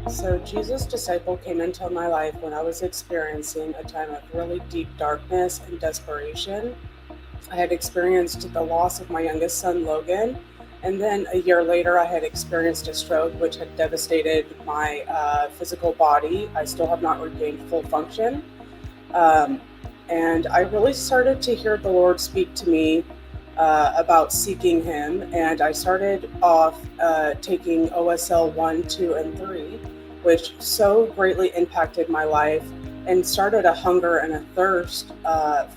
So, Jesus' disciple came into my life when I was experiencing a time of really deep darkness and desperation. I had experienced the loss of my youngest son, Logan, and then a year later, I had experienced a stroke which had devastated my physical body. I still have not regained full function. Um, and I really started to hear the Lord speak to me about seeking Him. And I started off taking OSL 1, 2, and 3, which so greatly impacted my life and started a hunger and a thirst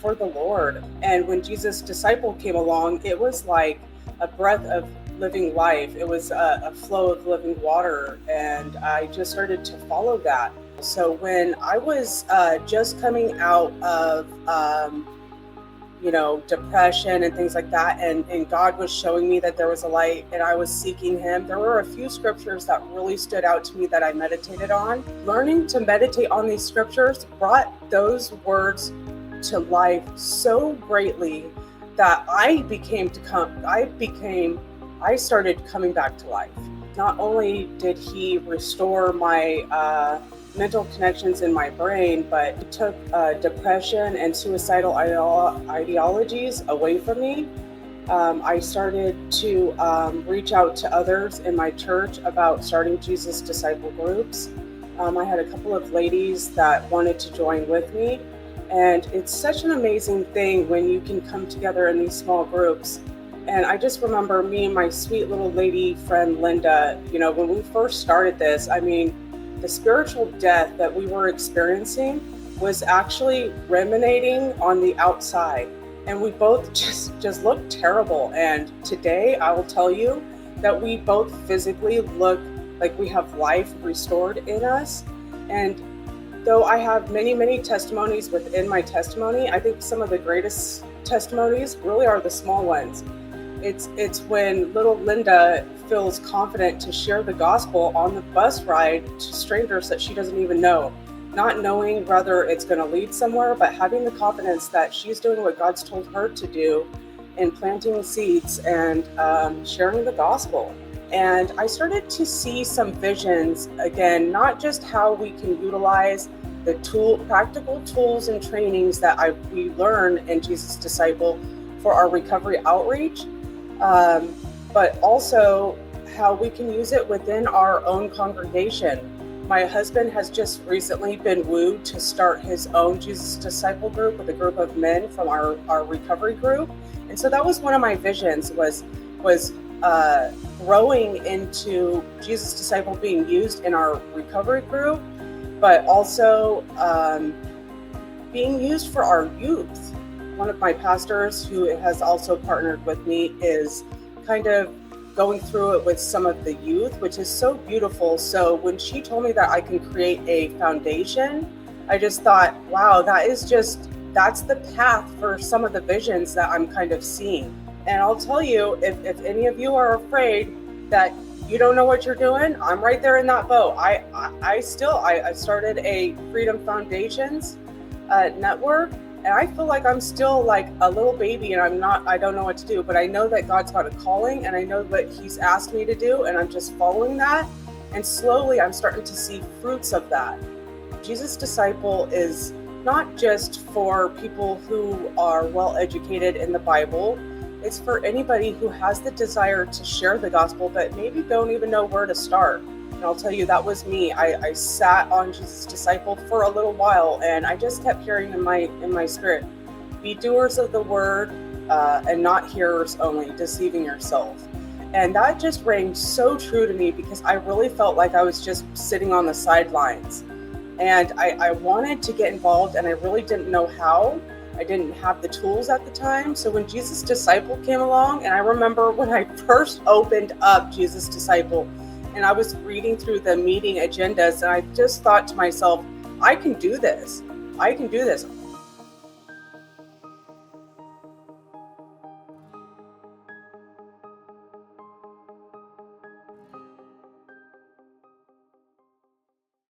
for the Lord. And when Jesus' disciple came along, it was like a breath of living life. It was a flow of living water. And I just started to follow that. So when I was just coming out of, depression and things like that, and God was showing me that there was a light and I was seeking Him, there were a few scriptures that really stood out to me that I meditated on. Learning to meditate on these scriptures brought those words to life so greatly that I started coming back to life. Not only did He restore my mental connections in my brain, but it took depression and suicidal ideologies away from me. I started to reach out to others in my church about starting Jesus disciple groups. I had a couple of ladies that wanted to join with me, and it's such an amazing thing when you can come together in these small groups. And I just remember me and my sweet little lady friend Linda, when we first started this, the spiritual death that we were experiencing was actually ruminating on the outside. And we both just looked terrible. And today I will tell you that we both physically look like we have life restored in us. And though I have many, many testimonies within my testimony, I think some of the greatest testimonies really are the small ones. It's when little Linda feels confident to share the gospel on the bus ride to strangers that she doesn't even know, not knowing whether it's going to lead somewhere, but having the confidence that she's doing what God's told her to do in planting seeds and sharing the gospel. And I started to see some visions, again, not just how we can utilize the practical tools and trainings that we learn in Jesus Disciple for our recovery outreach, but also how we can use it within our own congregation. My husband has just recently been wooed to start his own Jesus Disciple group with a group of men from our recovery group. And so that was one of my visions, was growing into Jesus Disciple being used in our recovery group, but also being used for our youth. One of my pastors who has also partnered with me is kind of going through it with some of the youth, which is so beautiful. So when she told me that I can create a foundation, I just thought, wow, that's the path for some of the visions that I'm kind of seeing. And I'll tell you, if any of you are afraid that you don't know what you're doing, I'm right there in that boat. I started a Freedom Foundations network. And I feel like I'm still like a little baby and I don't know what to do, but I know that God's got a calling and I know what He's asked me to do, and I'm just following that. And slowly I'm starting to see fruits of that. Jesus Disciple is not just for people who are well educated in the Bible. It's for anybody who has the desire to share the gospel, but maybe don't even know where to start. And I'll tell you, that was me. I sat on Jesus Disciple for a little while, and I just kept hearing in my spirit, be doers of the word and not hearers only, deceiving yourself. And that just rang so true to me, because I really felt like I was just sitting on the sidelines. And I wanted to get involved, and I really didn't know how. I didn't have the tools at the time. So when Jesus Disciple came along, and I remember when I first opened up Jesus Disciple, and I was reading through the meeting agendas, and I just thought to myself, I can do this.